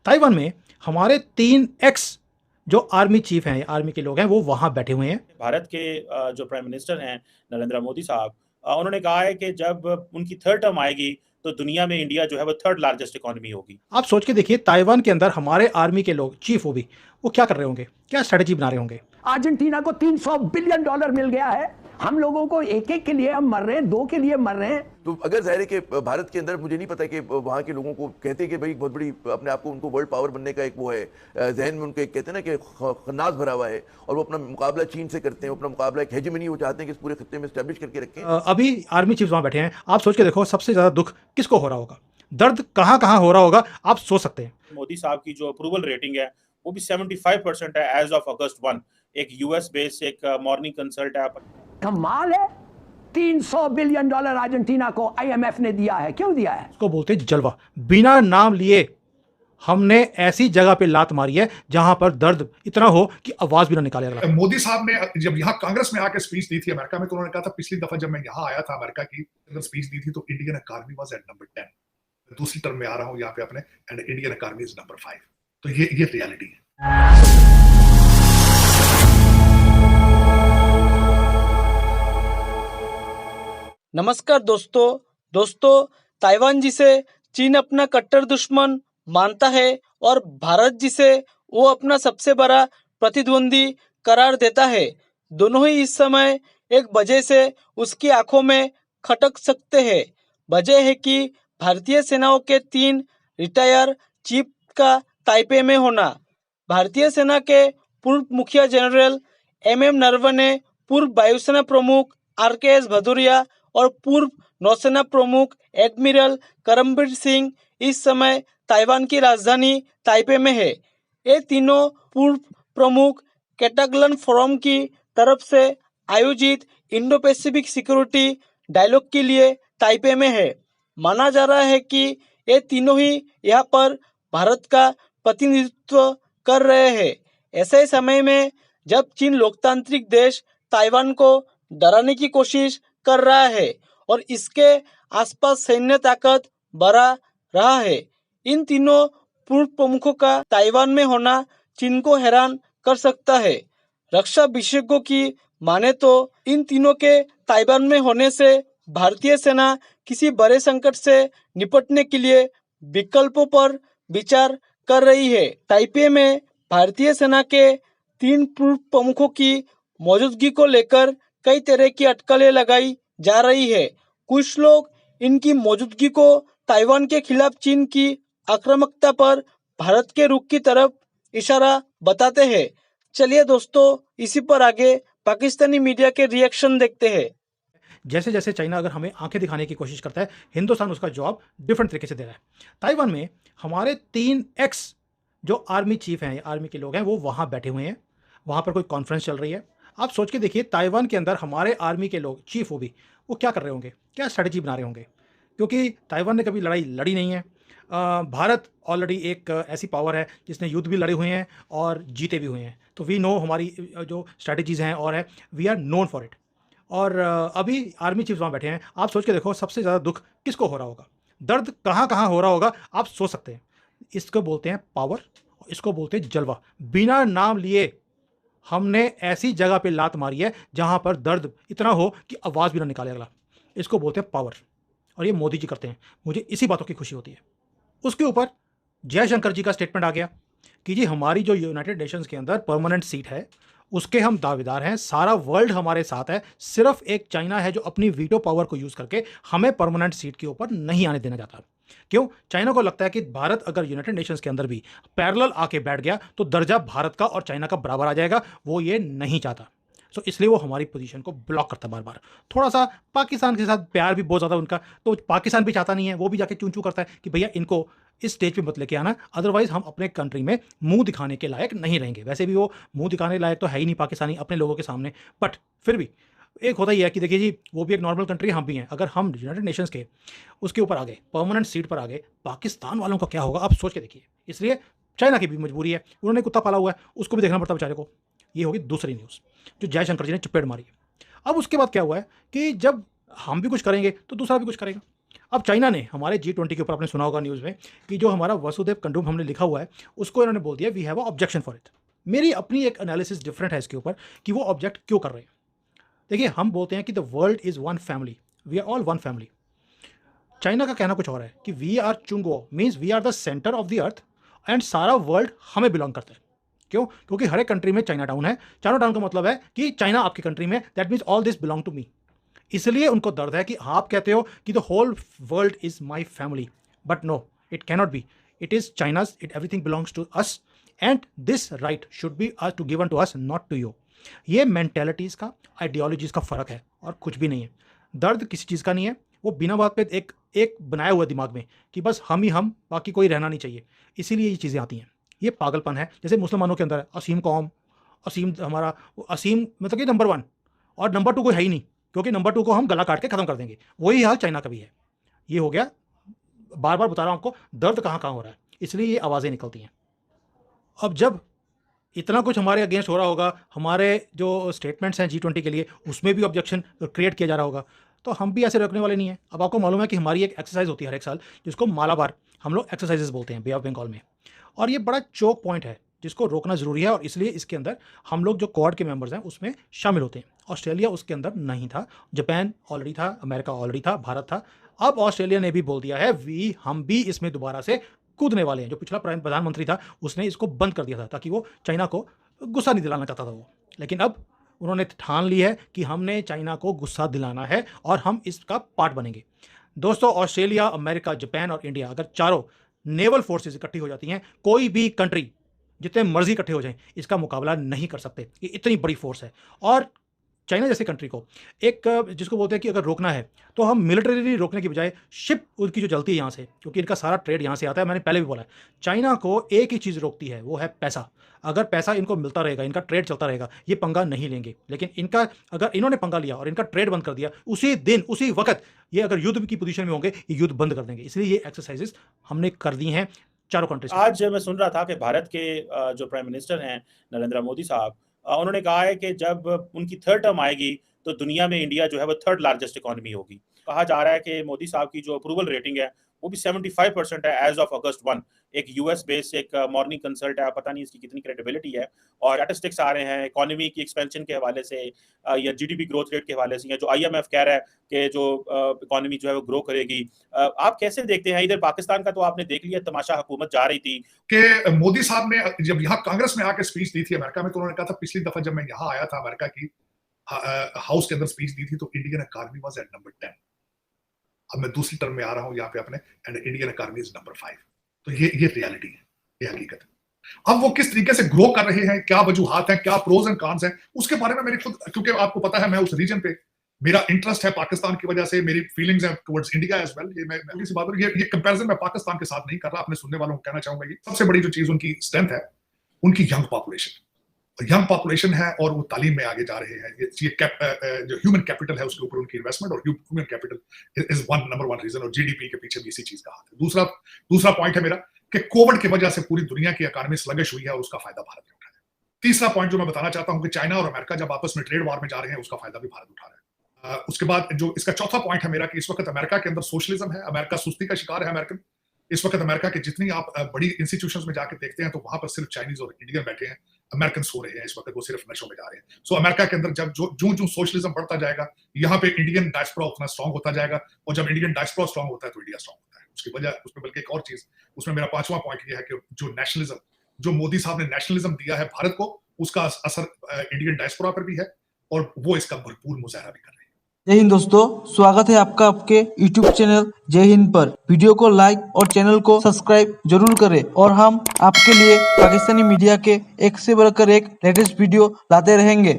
Taiwan में हमारे 3x जो आर्मी चीफ हैं, आर्मी के लोग हैं, वो वहां बैठे हुए हैं। भारत के जो प्राइम मिनिस्टर हैं नरेंद्र मोदी साहब, उन्होंने कहा है कि जब उनकी थर्ड टर्म आएगी तो दुनिया में इंडिया जो है वो थर्ड लार्जेस्ट इकोनॉमी होगी। आप सोच के देखिए, ताइवान के अंदर हमारे आर्मी के लोग, चीफ वो भी, वो क्या कर रहे होंगे, क्या स्ट्रेटेजी बना रहे होंगे। अर्जेंटीना को $300 बिलियन मिल गया है, हम लोगों को एक एक के लिए हम मर रहे हैं, दो के लिए मर रहे हैं। तो अगर जाहिर है कि भारत के अंदर, मुझे नहीं पता कि वहाँ के लोगों को कहते हैं कि भाई बहुत बड़ी अपने आप को, उनको वर्ल्ड पावर बनने का एक वो है जहन में, उनके कहते हैं ना कि खन्नास भरा हुआ है, और वो अपना मुकाबला चीन से करते हैं, अपना मुकाबला एक हेजेमनी वो चाहते हैं कि इस पूरे खत्ते में स्टैब्लिश करके रखें। अभी आर्मी चीफ वहां बैठे हैं, आप सोच के देखो सबसे ज्यादा दुख किसको हो रहा होगा, दर्द कहां कहां हो रहा होगा, आप सोच सकते हैं। मोदी साहब की जो अप्रूवल रेटिंग है वो भी 75% है एज ऑफ अगस्त 1। एक यूएस बेस्ड एक मॉर्निंग कंसल्ट है। कमाल है, $300 बिलियन अर्जेंटीना को आईएमएफ ने दिया है। क्यों दिया है? उसको बोलते हैं जलवा। बिना नाम लिए हमने ऐसी जगह पे लात मारी है जहां पर दर्द इतना हो कि आवाज भी ना निकाले अगला। मोदी साहब ने जब यहाँ कांग्रेस में आके स्पीच दी थी अमेरिका में, तो उन्होंने कहा था पिछली दफा जब मैं यहाँ आया था अमेरिका की स्पीच दी थी तो Indian Academy was at number 10। दूसरी टर्म में आ रहा हूँ यहाँ पे अपने, and Indian Academy is number 5। तो ये रियलिटी है। नमस्कार दोस्तों, ताइवान जिसे चीन अपना कट्टर दुश्मन मानता है और भारत जिसे वो अपना सबसे बड़ा प्रतिद्वंदी करार देता है, दोनों ही इस समय एक वजह से उसकी आंखों में खटक सकते हैं। वजह है कि भारतीय सेनाओं के 3 रिटायर चीफ का ताइपे में होना। भारतीय सेना के पूर्व मुखिया जनरल एम नरवणे, पूर्व वायुसेना प्रमुख RKS भदौरिया और पूर्व नौसेना प्रमुख एडमिरल करमबीर सिंह इस समय ताइवान की राजधानी ताइपे में है। ये तीनों पूर्व प्रमुख कैटागलन फोरम की तरफ से आयोजित इंडो पैसिफिक सिक्योरिटी डायलॉग के लिए ताइपे में है। माना जा रहा है कि ये तीनों ही यहाँ पर भारत का प्रतिनिधित्व कर रहे हैं। ऐसे समय में जब चीन लोकतांत्रिक देश ताइवान को डराने की कोशिश कर रहा है और इसके आसपास सैन्य ताकत बढ़ा रहा है, इन तीनों पूर्व प्रमुखों का ताइवान में होना चीन को हैरान कर सकता है। रक्षा विशेषज्ञों की माने तो इन तीनों के ताइवान में होने से भारतीय सेना किसी बड़े संकट से निपटने के लिए विकल्पों पर विचार कर रही है। ताइपे में भारतीय सेना के 3 पूर्व प्रमुखों की मौजूदगी को लेकर कई तरह की अटकलें लगाई जा रही है। कुछ लोग इनकी मौजूदगी को ताइवान के खिलाफ चीन की आक्रामकता पर भारत के रुख की तरफ इशारा बताते हैं। चलिए दोस्तों, इसी पर आगे पाकिस्तानी मीडिया के रिएक्शन देखते हैं। जैसे जैसे चाइना अगर हमें आंखें दिखाने की कोशिश करता है, हिंदुस्तान उसका जवाब डिफरेंट तरीके से दे रहा है। ताइवान में हमारे 3x जो आर्मी चीफ हैं, आर्मी के लोग हैं, वो वहाँ बैठे हुए हैं। वहाँ पर कोई कॉन्फ्रेंस चल रही है। आप सोच के देखिए, ताइवान के अंदर हमारे आर्मी के लोग, चीफ वो भी, वो क्या कर रहे होंगे, क्या स्ट्रेटजी बना रहे होंगे। क्योंकि ताइवान ने कभी लड़ाई लड़ी नहीं है। भारत ऑलरेडी एक ऐसी पावर है जिसने युद्ध भी लड़े हुए हैं और जीते भी हुए हैं। तो वी नो हमारी जो स्ट्रैटेजीज़ हैं और है, we are known for it. और अभी आर्मी चीफ वहाँ बैठे हैं, आप सोच के देखो सबसे ज़्यादा दुख किसको हो रहा होगा, दर्द कहाँ कहाँ हो रहा होगा, आप सोच सकते हैं। इसको बोलते हैं पावर, इसको बोलते हैं जलवा। बिना नाम लिए हमने ऐसी जगह पे लात मारी है जहाँ पर दर्द इतना हो कि आवाज़ भी ना निकाले अगला। इसको बोलते हैं पावर, और ये मोदी जी करते हैं। मुझे इसी बातों की खुशी होती है। उसके ऊपर जयशंकर जी का स्टेटमेंट आ गया कि जी हमारी जो यूनाइटेड नेशंस के अंदर परमानेंट सीट है उसके हम दावेदार हैं, सारा वर्ल्ड हमारे साथ है, सिर्फ एक चाइना है जो अपनी वीटो पावर को यूज़ करके हमें परमानेंट सीट के ऊपर नहीं आने देना चाहता। क्यों? चाइना को लगता है कि भारत अगर यूनाइटेड नेशंस के अंदर भी पैरेलल आके बैठ गया तो दर्जा भारत का और चाइना का बराबर आ जाएगा। वो ये नहीं चाहता। सो इसलिए वो हमारी पोजीशन को ब्लॉक करता है बार बार। थोड़ा सा पाकिस्तान के साथ प्यार भी बहुत ज़्यादा उनका, तो पाकिस्तान भी चाहता नहीं है, वो भी जाके चूं चूं करता है कि भैया इनको इस स्टेज पे मत लेके आना, अदरवाइज हम अपने कंट्री में मुंह दिखाने के लायक नहीं रहेंगे। वैसे भी वो मुंह दिखाने लायक तो है ही नहीं पाकिस्तानी अपने लोगों के सामने, बट फिर भी एक होता ही है कि देखिए जी वो भी एक नॉर्मल कंट्री, हम भी हैं। अगर हम यूनाइटेड नेशंस के उसके ऊपर आ गए, परमानेंट सीट पर आ गए, पाकिस्तान वालों का क्या होगा आप सोच के देखिए। इसलिए चाइना की भी मजबूरी है, उन्होंने कुत्ता पाला हुआ है, उसको भी देखना पड़ता है बेचारे को। ये होगी दूसरी न्यूज़ जो जयशंकर जी ने चपेट मारी है। अब उसके बाद क्या हुआ है कि जब हम भी कुछ करेंगे तो दूसरा भी कुछ करेगा। अब चाइना ने हमारे G20 के ऊपर, आपने सुना होगा न्यूज़ में, कि जो हमारा वसुदेव कंडूम हमने लिखा हुआ है उसको इन्होंने बोल दिया we have a objection for it. मेरी अपनी एक एनालिसिस डिफरेंट है इसके ऊपर कि वो ऑब्जेक्ट क्यों कर रहे हैं। देखिए, हम बोलते हैं कि the world is one family, we are all one family. China का कहना कुछ और है कि वी आर चुंगो, means we are the centre of the earth and सारा वर्ल्ड हमें बिलोंग करता है। क्यों? क्योंकि हर एक कंट्री में चाइना टाउन है। चाइना टाउन का मतलब है कि चाइना आपकी कंट्री में, that means all this belong to me. इसलिए उनको दर्द है कि आप कहते हो कि the whole world is my family, but no, it cannot be. It is China's, it everything belongs to us and this right should be to given to us, not to you. ये mentalities का, ideologies का फ़र्क है और कुछ भी नहीं है। दर्द किसी चीज़ का नहीं है, वो बिना बात पे एक बनाया हुआ दिमाग में कि बस हम ही हम, बाकी कोई रहना नहीं चाहिए, इसीलिए ये चीज़ें आती हैं। ये पागलपन है। जैसे मुसलमानों के अंदर है असीम कौम, असीम हमारा, असीम मतलब कि नंबर 1 और नंबर 2 कोई है ही नहीं, क्योंकि नंबर 2 को हम गला काट के ख़त्म कर देंगे। वही हाल चाइना का भी है। ये हो गया, बार बार बता रहा हूँ आपको, दर्द कहाँ कहाँ हो रहा है, इसलिए ये आवाज़ें निकलती हैं। अब जब इतना कुछ हमारे अगेंस्ट हो रहा होगा, हमारे जो स्टेटमेंट्स हैं G20 के लिए, उसमें भी ऑब्जेक्शन क्रिएट किया जा रहा होगा, तो हम भी ऐसे रखने वाले नहीं हैं। अब आपको मालूम है कि हमारी एक एक्सरसाइज होती है हर एक साल, जिसको मालाबार हम लोग एक्सरसाइजेस बोलते हैं बे ऑफ बंगाल में, और ये बड़ा चोक पॉइंट है जिसको रोकना ज़रूरी है, और इसलिए इसके अंदर हम लोग जो क्वाड के मेंबर्स हैं उसमें शामिल होते हैं। ऑस्ट्रेलिया उसके अंदर नहीं था, जापान ऑलरेडी था, अमेरिका ऑलरेडी था, भारत था। अब ऑस्ट्रेलिया ने भी बोल दिया है हम भी इसमें दोबारा से कूदने वाले हैं। जो पिछला प्रधानमंत्री था उसने इसको बंद कर दिया था ताकि वो चाइना को गुस्सा नहीं दिलाना चाहता था वो, लेकिन अब उन्होंने ठान ली है कि हमने चाइना को गुस्सा दिलाना है और हम इसका पार्ट बनेंगे। दोस्तों, ऑस्ट्रेलिया, अमेरिका, जापान और इंडिया, अगर चारों नेवल फोर्सेस इकट्ठी हो जाती हैं, कोई भी कंट्री जितने मर्जी इकट्ठे हो जाएं, इसका मुकाबला नहीं कर सकते। ये इतनी बड़ी फोर्स है। और चाइना जैसे कंट्री को एक, जिसको बोलते हैं कि अगर रोकना है तो हम मिलिटरीली रोकने की बजाय शिप उनकी जो चलती है यहाँ से, क्योंकि इनका सारा ट्रेड यहाँ से आता है, मैंने पहले भी बोला है, चाइना को एक ही चीज़ रोकती है, वो है पैसा। अगर पैसा इनको मिलता रहेगा, इनका ट्रेड चलता रहेगा, ये पंगा नहीं लेंगे। लेकिन इनका, अगर इन्होंने पंगा लिया और इनका ट्रेड बंद कर दिया, उसी दिन उसी वक्त ये अगर युद्ध की पोजीशन में होंगे, ये युद्ध बंद कर देंगे। इसलिए ये एक्सरसाइजेस हमने कर दी हैं चारों कंट्रीज। आज मैं सुन रहा था कि भारत के जो प्राइम मिनिस्टर हैं नरेंद्र मोदी साहब, उन्होंने कहा है कि जब उनकी थर्ड टर्म आएगी तो दुनिया में इंडिया जो है वो थर्ड लार्जेस्ट इकोनॉमी होगी। कहा जा रहा है कि मोदी साहब की जो अप्रूवल रेटिंग है वो भी 75% है एज ऑफ अगस्त 1। एक यूएस बेस्ड एक मॉर्निंग कंसल्ट है, पता नहीं इसकी कितनी क्रेडिबिलिटी है, और स्टैटिस्टिक्स आ रहे हैं इकोनॉमी की एक्सपेंशन के हवाले से या जीडीपी ग्रोथ रेट के हवाले से, या जो आईएमएफ कह रहा है कि जो इकोनॉमी जो है वो ग्रो करेगी। आप कैसे देखते हैं? इधर पाकिस्तान का तो आपने देख लिया तमाशा, हुकूमत जा रही थी कि मोदी साहब ने जब यहाँ कांग्रेस में आके स्पीच दी थी अमेरिका में, तो उन्होंने कहा था पिछली दफा जब मैं यहाँ आया था अमेरिका की हाउस के अंदर स्पीच दी थी तो Indian economy was at number 10। अब मैं दूसरी टर्म में आ रहा हूं यहाँ पे अपने, and Indian economy is number 5। तो ये रियलिटी है, ये हकीकत है। अब वो किस तरीके से ग्रो कर रहे हैं, क्या वजूहात हैं, क्या प्रोज एंड कॉन्स हैं, उसके बारे में मेरी खुद, क्योंकि आपको पता है मैं उस रीजन पे, मेरा इंटरेस्ट है पाकिस्तान की वजह से, मेरी फीलिंग्स हैं टुवर्ड्स इंडिया एज वेल। ये मैं इसी बात, ये कंपैरिजन मैं पाकिस्तान के साथ नहीं कर रहा, अपने सुनने वालों को कहना चाहूंगा ये सबसे बड़ी जो चीज उनकी स्ट्रेंथ है, उनकी यंग पॉपुलेशन है, और वो तालीम में आगे जा रहे हैं। ये जो ह्यूमन कैपिटल है उसके ऊपर उनकी इन्वेस्टमेंट, और human capital is number 1 reason, और जीडीपी के पीछे भी इसी चीज का हाथ है। दूसरा पॉइंट है मेरा कि कोविड की वजह से पूरी दुनिया की इकोनॉमी स्लगिश हुई है और उसका फायदा भारत ने उठाया। तीसरा पॉइंट जो मैं बताना चाहता हूं कि चाइना और अमेरिका जब आपस में ट्रेड वॉर में जा रहे हैं, उसका फायदा भी भारत उठा रहा है। उसके बाद जो इसका चौथा पॉइंट है मेरा कि इस वक्त अमेरिका के अंदर सोशलिज्म है, अमेरिका सुस्ती का शिकार है अमेरिकन। इस वक्त अमेरिका के जितनी आप बड़ी इंस्टीट्यूशंस में जाके देखते हैं तो वहां पर सिर्फ चाइनीज और इंडियन बैठे हैं, अमेरिकन सो रहे हैं इस वक्त, वो सिर्फ नशों में जा रहे हैं। सो अमेरिका के अंदर जब जो सोशलिज्म बढ़ता जाएगा, यहाँ पे इंडियन डायस्पोरा उतना स्ट्रांग होता जाएगा, और जब इंडियन डायस्पोरा स्ट्रांग होता है तो इंडिया स्ट्रांग होता है। उसकी वजह उसमें बल्कि एक और चीज, उसमें मेरा पांचवा पॉइंट ये है कि जो नेशनलिज्म, जो मोदी साहब ने नेशनलिज्म दिया है भारत को, उसका असर इंडियन डायस्पोरा पर भी है, और वो इसका भरपूर मुजाहरा भी कर रहे हैं। जय हिंद दोस्तों, स्वागत है आपका आपके YouTube चैनल जय हिंद पर। वीडियो को लाइक और चैनल को सब्सक्राइब जरूर करें, और हम आपके लिए पाकिस्तानी मीडिया के एक से बढ़कर एक लेटेस्ट वीडियो लाते रहेंगे।